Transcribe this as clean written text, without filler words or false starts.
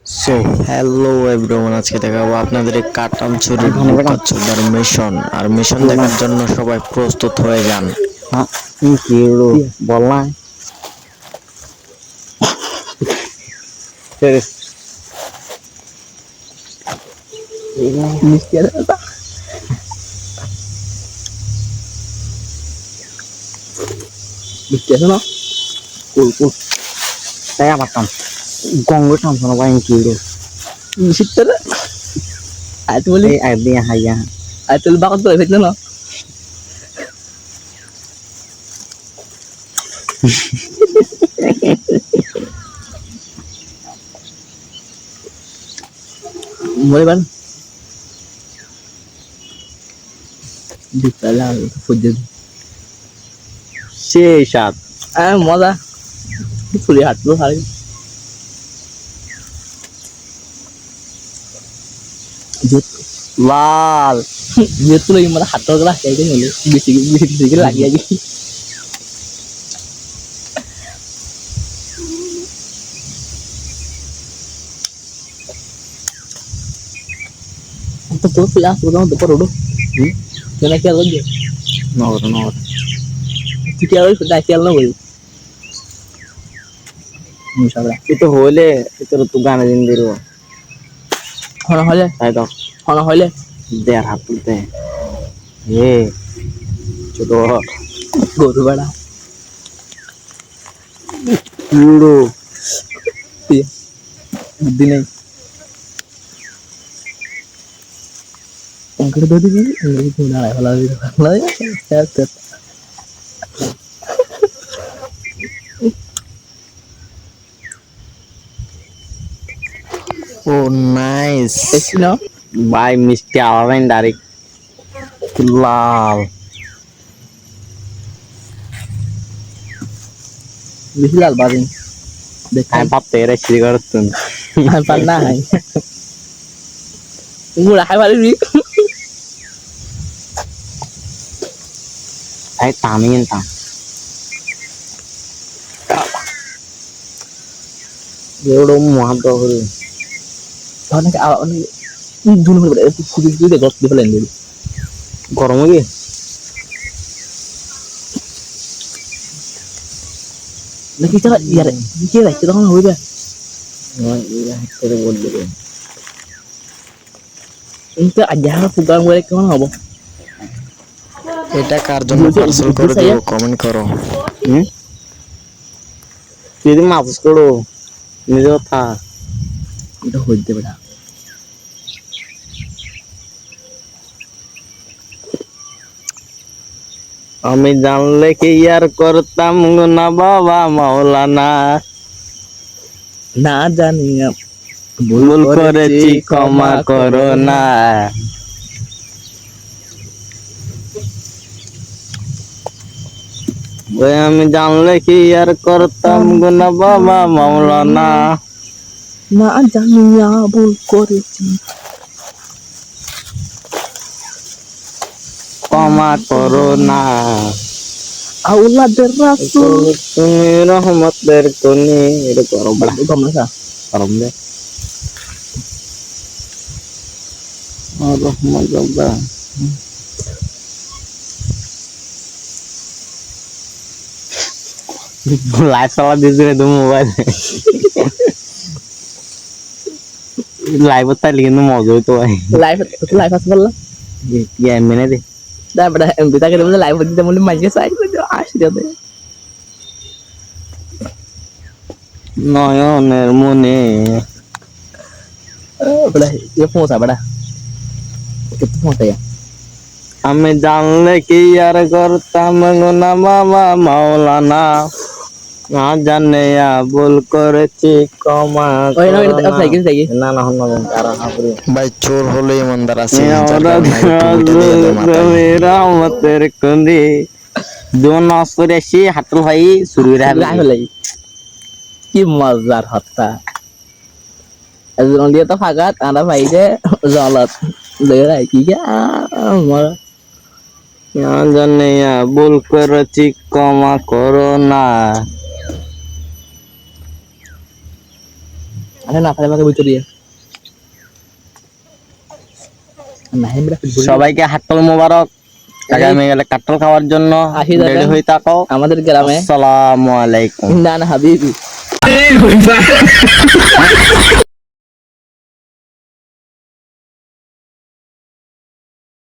So hello everyone, আজকে দেখাবো আপনাদের এই কাটান ছুরির লুকাচ্ছুদার মিশন। আর মিশন দেখার জন্য সবাই প্রস্তুত হয়ে যান। কি বল না মিষ্টি আছে না কুল কুল তাই আমার কাম গঙ্গ টানছো না ভাই কি মিষ্টি আজ বলি একদিন হাইয়া আজ তুই বাকত করে ফেলছো না মরে বান দিতালা ফুজে সেই সাত মজা ফুলি হাঁটলো হারি লাল যেহেতু মানে হাতের গলা সেইটাই হলো বেশি বেশি বেশি লাগিয়ে গেছি তো তোর প্লাস প্রথম তো করো কেন কি আর লগে নগর নগর তুই কি আর ওই ডাকি আর না বলি মুশাবরা এটা হলে এটা তো গানে দিন দিরো হনা হলে তাই তো হনা হলে দেড় হাত তুলতে এ ছোট গরু বেড়া লুডো বুদ্ধি নেই অঙ্কের দৌড়ি দিবি তুই না ভালো ভালো ও নাইস দেখছি না ভাই মিষ্টি আলাদাই ডাইরেক্ট লাল বেশি লাল বাদিন দেখাই আমি ভাবতে এরা সিঁড়ি করতুন পার না হাই মুড়া খাই পারিবি তাই তামি কিনতাম এগুলো মহাব্দ করে অনেক অনেক দুন করে একটু খুঁজে খুঁজে গছ দিয়ে ফেলেন দিবি গরম হয়ে নাকি তারা ইয়ারে কি রাখছে তখন হইবে বলবে কিন্তু আজ প্রোগ্রাম করে কেমন হবো এটা কার জন্য পার্সেল করে দেবো কমেন্ট করো তুই যদি মাফুস করো নিজে কথা এটা হইতে পারে আমি জানলে কি আর করতাম না বাবা মাওলানা না জানি ভুল করেছি ক্ষমা করো না ওই আমি জানলে কি আর করতাম না বাবা মাওলানা না জানি ভুল করেছি ক্ষমা করো না আউলাদের রাসূল তুমি রহমতের কোনি এটা গরম বড়া গমনা গরম দে রহমত বাবা লাইভ চালা দিয়েছে রে মোবাইল লাইভ তাইলে কিন্তু মজা হইতো ভাই লাইভ লাইভ আছে বললা মেনে দে তারপরে এমবি তাকে বলে লাইভ দিতে বলে মাইকে সাইড করে আসি দে নয়নের মনে বলে ये পৌঁছা বড়া কত পৌঁছা আমি জানলে কি আর করতাম না বাবা মাওলানা না জানে ভুল করেছি ক্ষমা না না ভাই চোর হলে ইমানদার আছে রহমতের কন্দি দুন নামাজ পড়ে আসি হাতুল ভাই শুরু করে কি মজার হত্যা একজন দিয়ে তো ফাঁকাত আনা ভাই যে জলত দেখে কি না জানে ভুল করেছি ক্ষমা করো না আরে না তাহলে আমাকে ভিতরে দিয়ে না হেমরা সবাইকে হাট্টল মোবারক। আগামী গেলে কাটল খাওয়ার জন্য আসি দাদা। রেডি হয়ে থাকো। আমাদের গ্রামে আসসালামু আলাইকুম। না হাবিবি